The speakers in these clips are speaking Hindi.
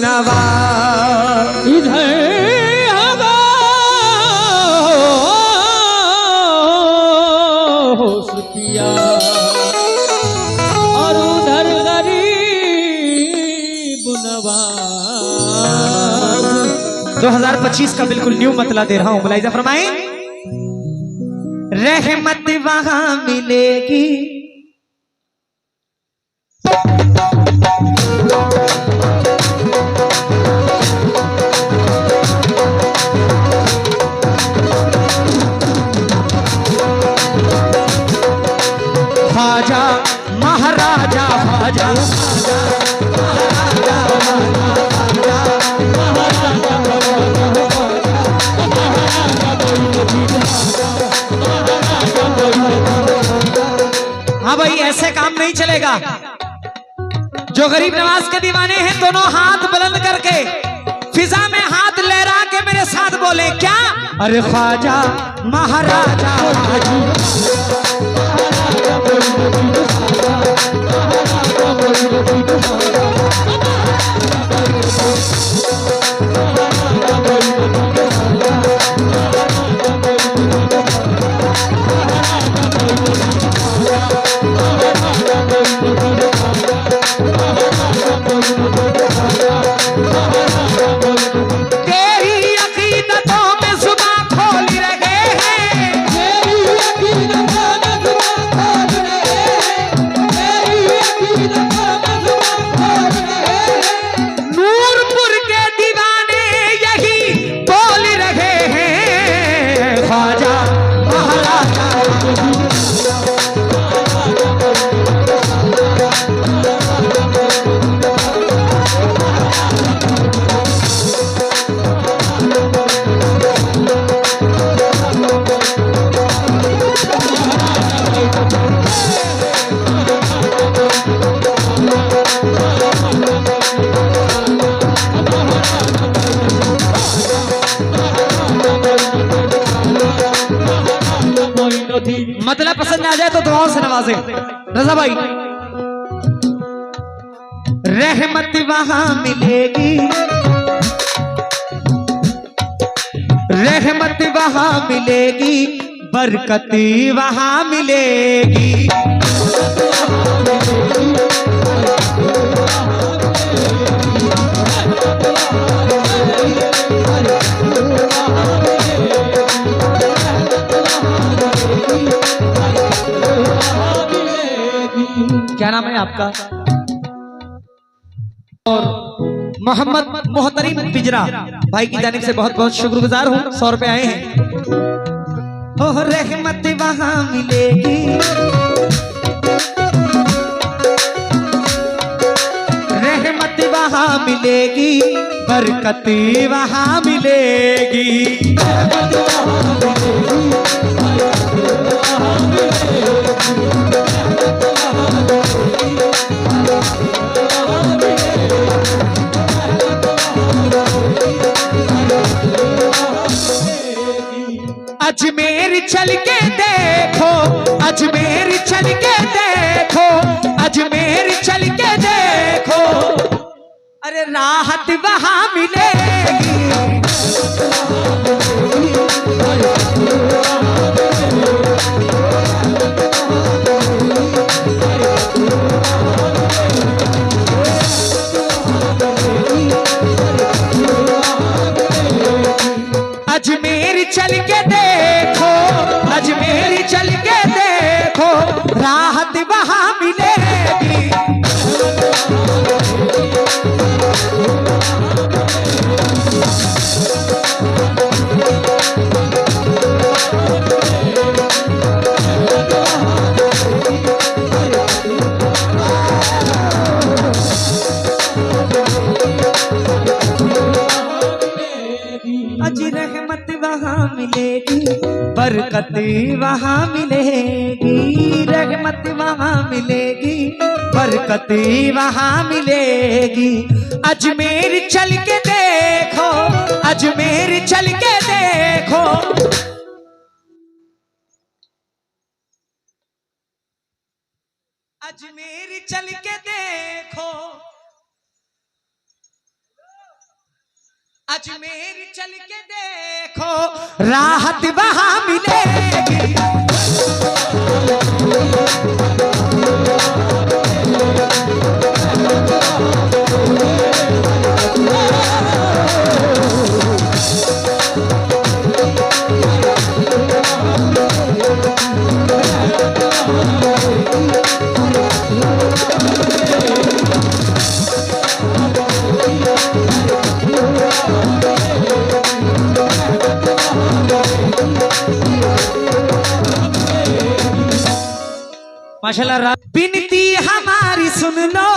नवा इधर होश पिया और उधर गरीब नवाज। 2025 का बिल्कुल न्यू मतला दे रहा हूं। मुलाइजा फरमाएं, रहमत वहां मिलेगी ख्वाजा महाराजा ख्वाजा हाँ भाई, ऐसे काम नहीं चलेगा। जो गरीब नवाज के दीवाने हैं दोनों हाथ बुलंद करके फिजा में हाथ लहरा के मेरे साथ बोले क्या? अरे ख्वाजा महाराजा मतलब पसंद आ जाए तो दुआओं से नवाजे। रजा भाई, रहमत वहां मिलेगी, रहमत वहां मिलेगी, बरकत वहां मिलेगी। क्या नाम है आपका? और मोहम्मद मोहतरीम पिजरा भाई की जानिब से बहुत बहुत शुक्रगुजार हूँ। 100 रुपए आए हैं। ओह रहमत वहां मिलेगी, रहमत वहां मिलेगी, बरकत वहां मिलेगी। अजमेर चल के देखो, अजमेर चल के देखो, अजमेर चल के देखो, अरे राहत वहां मिलेगी। अजमेर चल के देखो, अजमेर चल के देखो, राहत वहां मिलेगी। अज रहमत वहां मिलेगी, बरकत वहां मिलेगी, रहमत वहां मिलेगी, बरकत वहां मिलेगी। अजमेर चल के देखो, अजमेर चल के देखो, अजमेर चल के देखो, अजमेर चल के देखो राहत वहां मिलेगी। माशाल्लाह। बिनती हमारी सुन लो,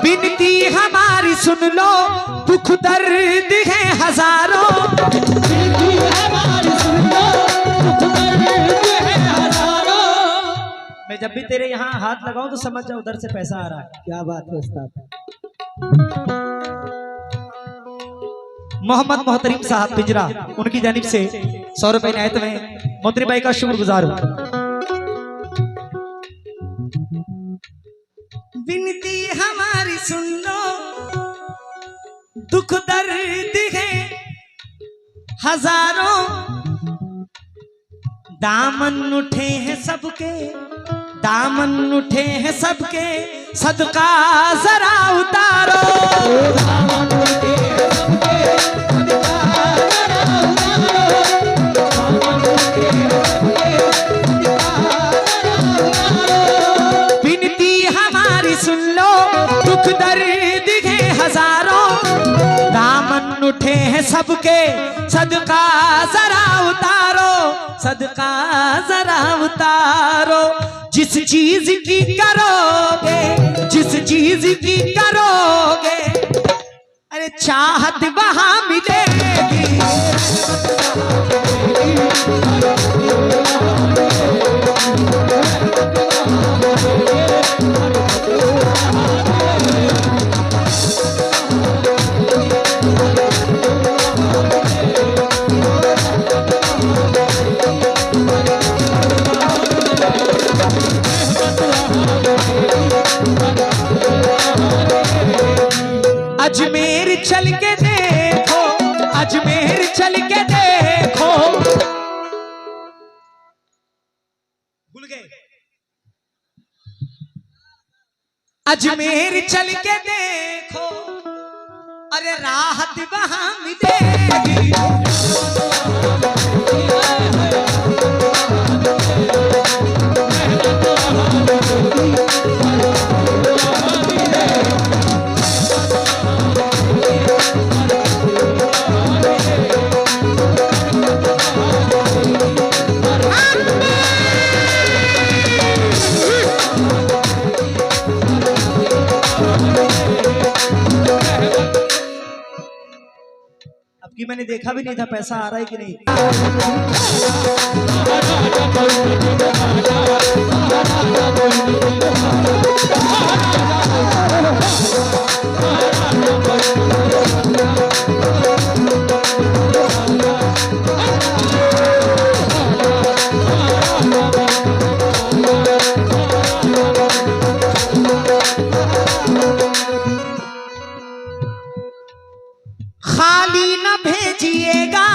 बिनती हमारी सुन लो, दुख दर्द है हजारों। बिनती हमारी सुन लो, दुख दर्द है हजारों। मैं जब भी तेरे यहाँ हाथ लगाऊं तो समझ जा उधर से पैसा आ रहा है। क्या बात है उस्ताद। मोहम्मद मोहतरीम साहब पिंजरा, उनकी जानिब से 100 रुपए इनायत में मोहतरी भाई का शुक्रगुजार हूं। बिनती हमारी सुन लो, दुख दर्द है हजारों, दामन उठे हैं सबके, दामन उठे हैं सबके, सदका जरा उतारो। दामन उठे हैं सबके, बिनती हमारी सुन लो, दुख दर्द है हजारों, दामन उठे हैं सबके, सदका जरा उतारो, सदका जरा उतारो। जिस चीज की करोगे, जिस चीज की करोगे, अरे चाहत वहां मिलेगी। अजमेर चल के देखो, अजमेर चल के देखो। भूल गए? अजमेर चल के देखो, अरे राहत वहां मिलेगी। कि मैंने देखा भी नहीं था पैसा आ रहा है कि नहीं। खाली न भेजिएगा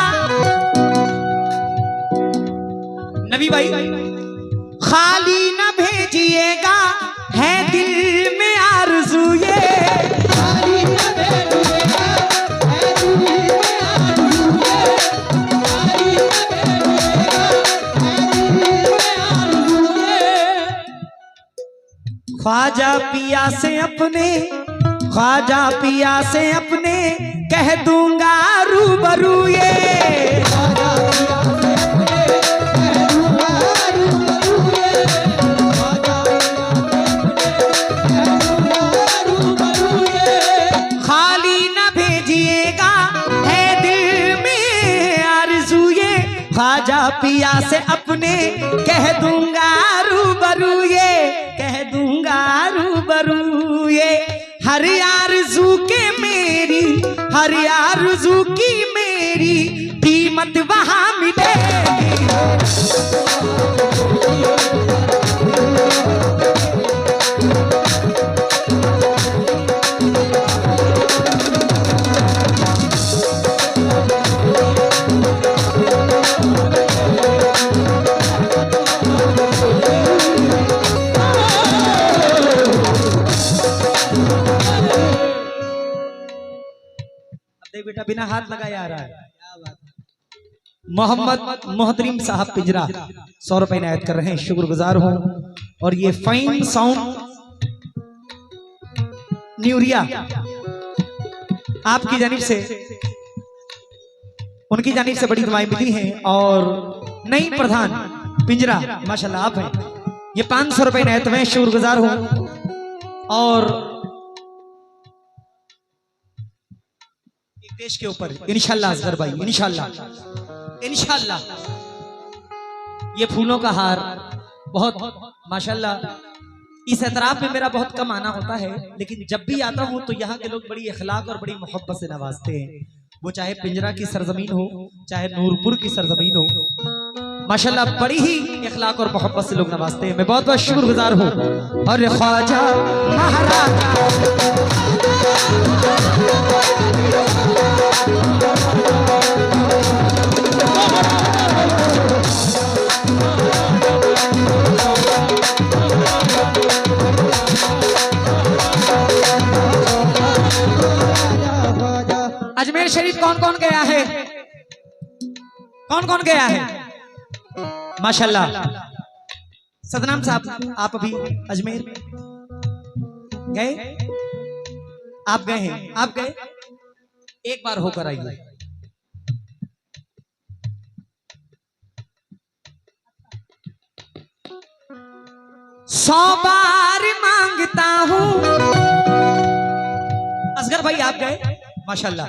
नबी भाई, खाली न भेजिएगा, है दिल में आरज़ू ये। खाली न भेजिएगा, है दिल में आरज़ू ये। खाली न भेजिएगा, है दिल में आरज़ू ये। ख्वाजा पिया से अपने, ख्वाजा पिया से अपने, कह दूंगा रूबरू ये। खाली न भेजिएगा, है दिल में आरज़ू ये। ख्वाजा पिया से अपने, कह दूंगा रूबरू ये, कह दूंगा रूबरू ये। हर आरज़ू के मेरी, हर आरज़ू की मेरी, कीमत वहां मिलेगी। बेटा बिना हाथ लगाए आ रहा है। मोहम्मद मोहतरीम साहब पिंजरा 100 रुपए इनायत कर रहे हैं, शुक्रगुजार हूं। और ये फाइन साउंड न्यूरिया आपकी जानिब से, उनकी जानिब से बड़ी दुआएं मिली हैं। और नई प्रधान पिंजरा माशाल्लाह आप हैं, ये 500 रुपए इनायत में, शुक्रगुजार हूं। और एक देश के ऊपर इंशाल्लाह असगर भाई, इंशाल्लाह ये फूलों का हार बहुत माशाल्लाह, इस एतराफ में मेरा बहुत कम आना होता है, लेकिन जब भी आता हूं तो यहाँ के लोग बड़ी अखलाक और बड़ी मोहब्बत से नवाजते हैं। वो चाहे पिंजरा की सरजमीन हो, चाहे नूरपुर की सरजमीन हो, माशाल्लाह बड़ी ही अखलाक और मोहब्बत से लोग नवाजते हैं। मैं बहुत बहुत शुक्रगुजार हूँ। और ख्वाजा महाराजा अजमेर शरीफ कौन कौन गया है? कौन कौन गया है? माशाल्लाह। सदनाम साहब आप अभी अजमेर गए? आप गए हैं? आप गए? एक बार होकर आइए। सौ बार मांगता हूं। असगर भाई आप गए? माशाल्लाह।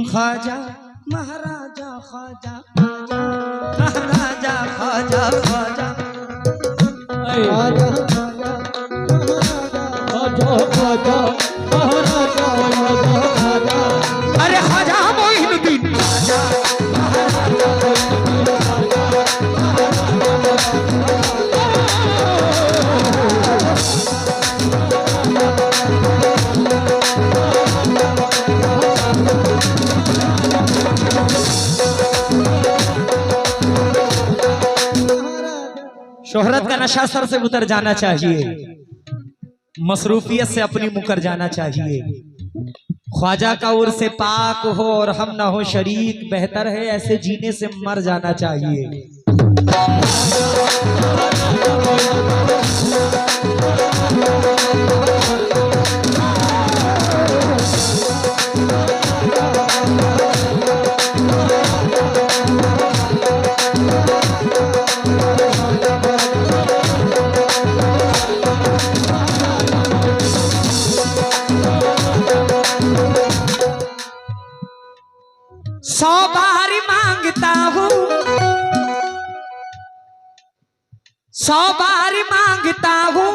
ख्वाजा महाराजा, ख्वाजा महाराजा, ख्वाजा ख्वाजा अरे ख्वाजा मोइनुद्दीन शोहरत का नशा सर से उतर जाना चाहिए, मसरूफियत से अपनी मुकर जाना चाहिए। ख्वाजा का उर्स से पाक हो और हम ना हो शरीक, बेहतर है ऐसे जीने से मर जाना चाहिए। सौ बार मांगता हूं, सौ बार मांगता हूं,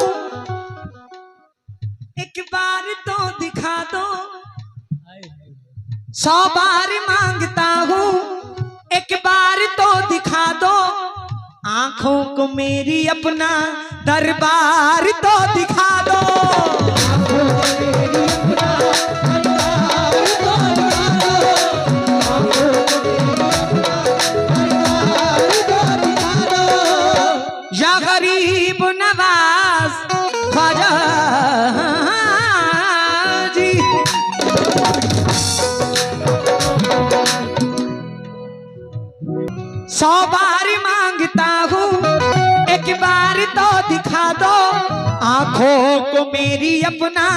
एक बार तो दिखा दो। सौ बार मांगता हूं, एक बार तो दिखा दो। आंखों को मेरी अपना दरबार तो दिखा दो। या गरीब नवाज ख्वाजा जी, सौ बार मांगता हूँ, एक बार तो दिखा दो। आंखों को मेरी अपना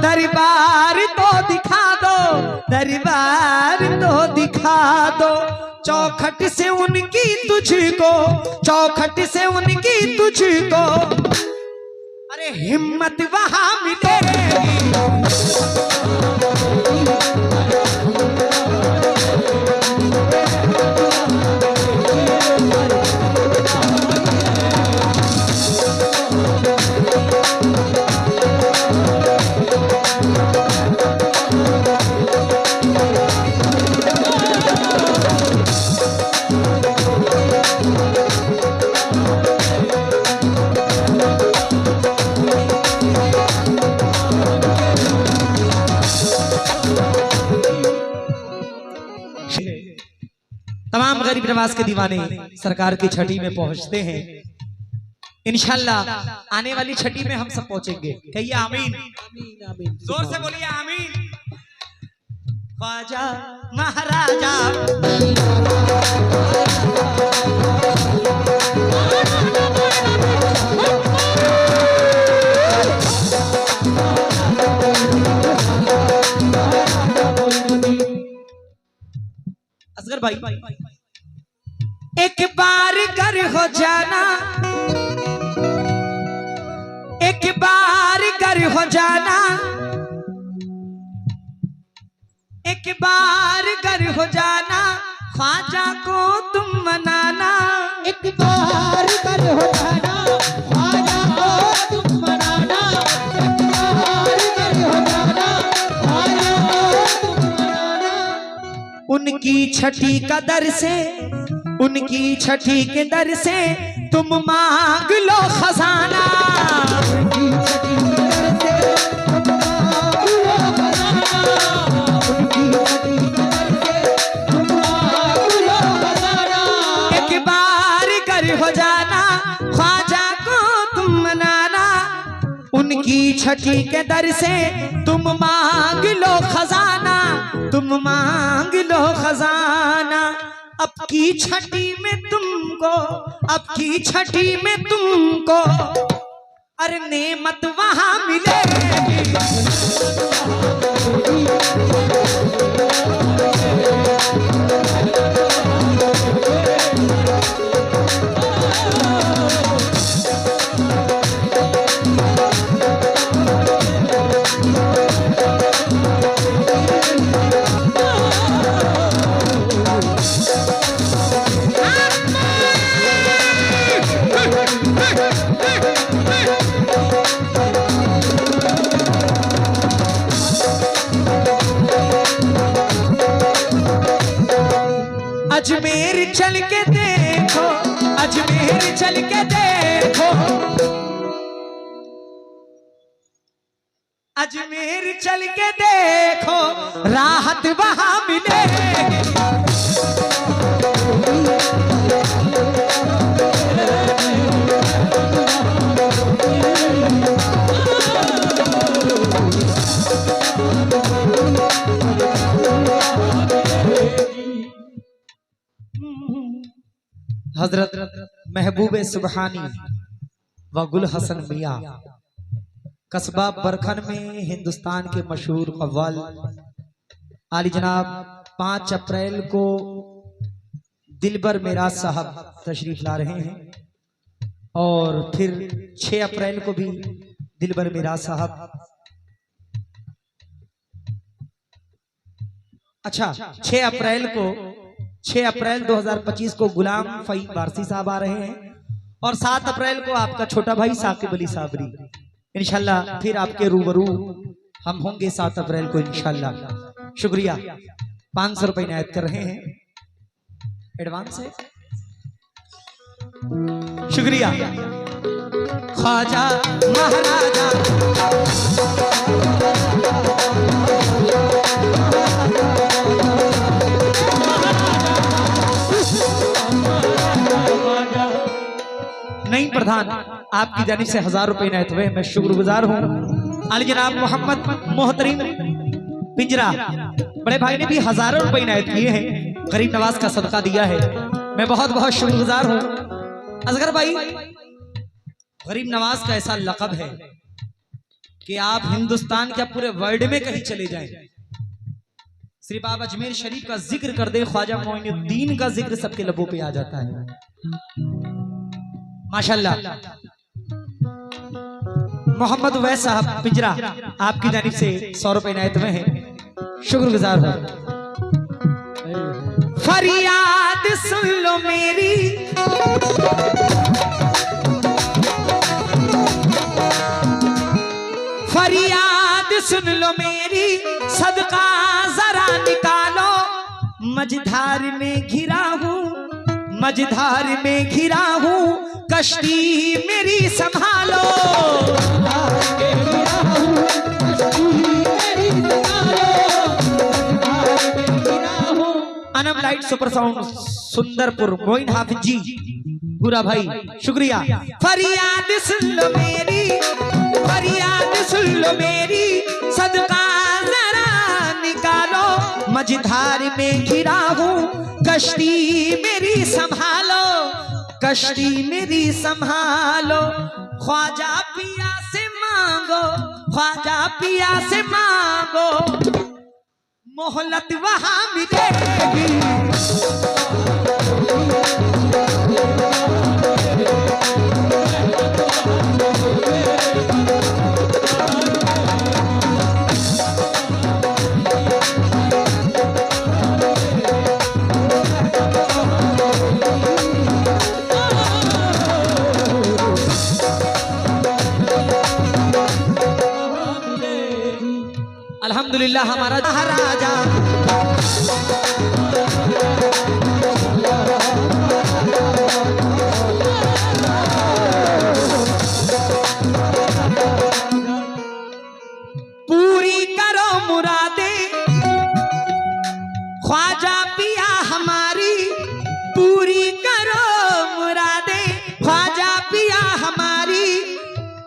दरबार तो दिखा दो, दरबार तो दिखा दो। चौखट से उनकी तुझको, चौखट से उनकी तुझको, अरे हिम्मत वहां मिलेगी। तमाम गरीब नवाज के दीवाने सरकार की छठी में पहुंचते हैं। इंशाल्लाह आने वाली छठी में हम सब पहुंचेंगे। कहिए आमीन, जोर से बोलिए आमीन। ख्वाजा महाराजा। असगर भाई एक बार घर हो जाना, एक बार घर हो जाना, एक बार घर हो जाना, ख्वाजा को तुम मनाना। एक बार कर हो जाना, ख्वाजा को तुम मनाना। एक बार कर हो जाना, ख्वाजा को तुम मनाना। उनकी छठी का दर से, उनकी छठी के दर से तुम मांग लो खजाना। उनकी छठी के दर से तुम मांग लो खजाना। उनकी छठी के दर से तुम मांग लो खजाना। एक बार घर हो जाना, ख्वाजा को तुम मनाना। उनकी छठी के दर से तुम मांग लो खजाना, तुम मांग लो खजाना। अब की छठी में तुमको, अब की छठी में तुमको अरे नेमत वहां मिलेगी। अजमेर चल के देखो, अजमेर चल के देखो, अजमेर चल के देखो, राहत वहां मिलेगी। हजरत महबूब सुबहानी व गुल हसन मियाँ कस्बा बरखन में हिंदुस्तान के मशहूर कव्वाल आली जनाब 5 अप्रैल को दिलबर मेराज साहब तशरीफ ला रहे हैं और फिर 6 अप्रैल को भी दिलबर मेराज साहब। अच्छा 6 अप्रैल 2025 को गुलाम फईम वारसी साहब आ रहे हैं और 7 अप्रैल को आपका छोटा भाई साकिब अली साबरी। इंशाल्लाह फिर आपके रूबरू हम होंगे 7 अप्रैल को इंशाल्लाह। शुक्रिया। 500 रुपए इनायत कर रहे हैं एडवांस है। शुक्रिया। ख्वाजा महाराजा नहीं प्रधान, आपकी जानिब से 1000 रुपए इनायत हुए, मैं शुक्रगुजार हूँ। अली जनाब मोहम्मद मोहतरीम पिंजरा बड़े भाई ने भी 1000 रुपए इनायत किए हैं, गरीब नवाज का सदका दिया है, मैं बहुत बहुत शुक्रगुजार हूँ। असगर भाई गरीब नवाज का ऐसा लक़ब है कि आप हिंदुस्तान के पूरे वर्ल्ड में कहीं चले जाएं, सिर्फ आप अजमेर शरीफ का जिक्र कर दे, ख्वाजा मोइनुद्दीन का जिक्र सबके लबों पे आ जाता है। माशाल्लाह। मोहम्मद उवैस साहब पिंजरा आपकी जानिब से 100 रुपए इनायत में है, शुक्रगुजार हूं। फरियाद सुन लो मेरी, फरियाद सुन लो मेरी, सदका जरा निकालो। मझधार में घिरा हूँ, मझधार में घिरा हूँ, कश्ती मेरी संभालो। Anam light super sound Sundarpur Moin Hafiz ji बुरा भाई शुक्रिया। फरियाद सुन लो मेरी, फरियाद सुन लो मेरी, सदका जरा निकालो। मझधार में घिरा हूँ, कश्ती मेरी संभालो, कश्ती मेरी संभालो। ख्वाजा पिया से मांगो, ख्वाजा पिया से मांगो, मोहलत वहां मिलेगी। अल्हम्दुलिल्लाह हमारा राजा पूरी करो मुरादे, ख्वाजा पिया हमारी पूरी करो मुरादे, ख्वाजा पिया हमारी।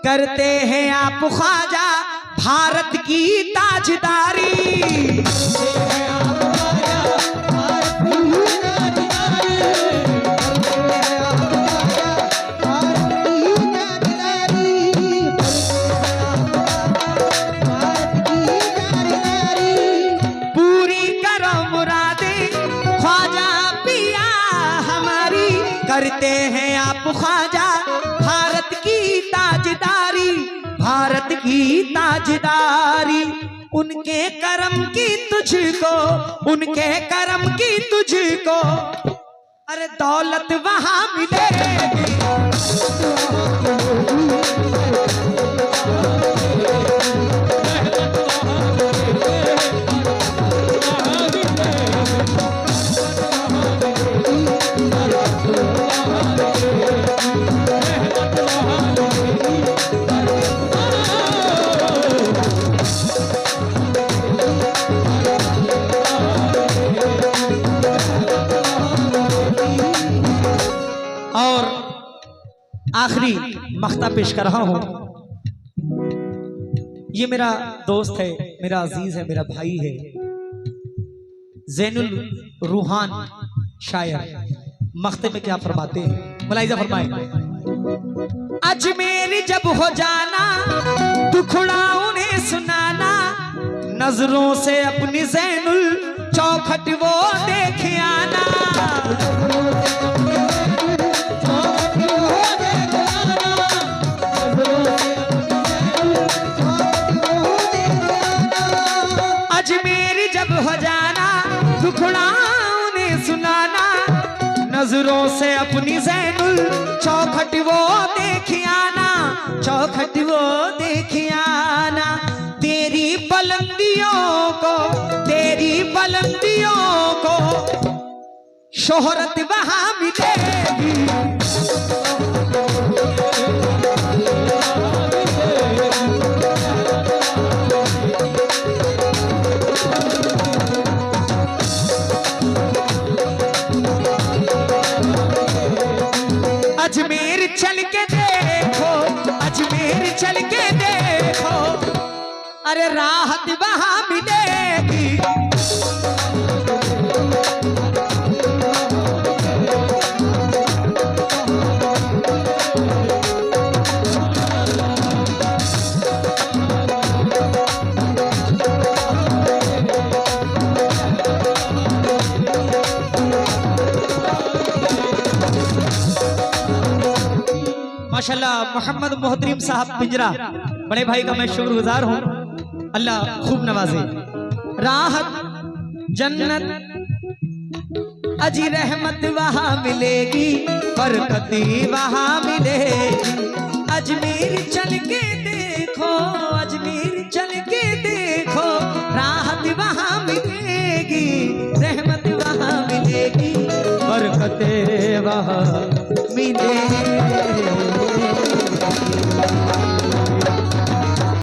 करते हैं आप ख्वाजा भारत की ताजदारी। पूरी करो मुरादे, ख्वाजा पिया हमारी। करते हैं आप ख्वाजा भारत की ताजदारी, भारत की ताजदारी। उनके करम की तुझको, उनके करम की तुझको, अरे दौलत वहां मिलेगी। और आखिरी मख्ता पेश कर रहा हूं। ये मेरा दोस्त है, मेरा अजीज है, मेरा भाई है, ज़ैनुल रूहान शायर। मख्ते में क्या फरमाते हैं, मुलाहिजा फरमाएं। अजमेर जब हो जाना, दुखड़ा उन्हें सुनाना, नजरों से अपनी ज़ैनुल चौखट वो देख आना। अजमेर जब हो जाना, दुखड़ा उन्हें सुनाना, नजरों से अपनी ज़ैनुल चौखट वो देख आना, चौखट वो देख आना। तेरी बुलंदियों को, तेरी बुलंदियों को शोहरत वहां मिलेगी। अजमेर चल के देखो, अजमेर चल के देखो, अरे राहत वहां मिलेगी। माशाल्लाह मोहम्मद मोहतरीम साहब पिंजरा, बड़े भाई का मैं शुक्रगुजार हूँ। अल्लाह खूब नवाजे। राहत जन्नत अजी रहमत वहां मिलेगी, बरकती वहां मिलेगी। अजमेर चल के देखो, अजमेर चल के देखो, राहत वहां मिलेगी, रहमत वहां मिलेगी, बरकते वहां मिलेगी।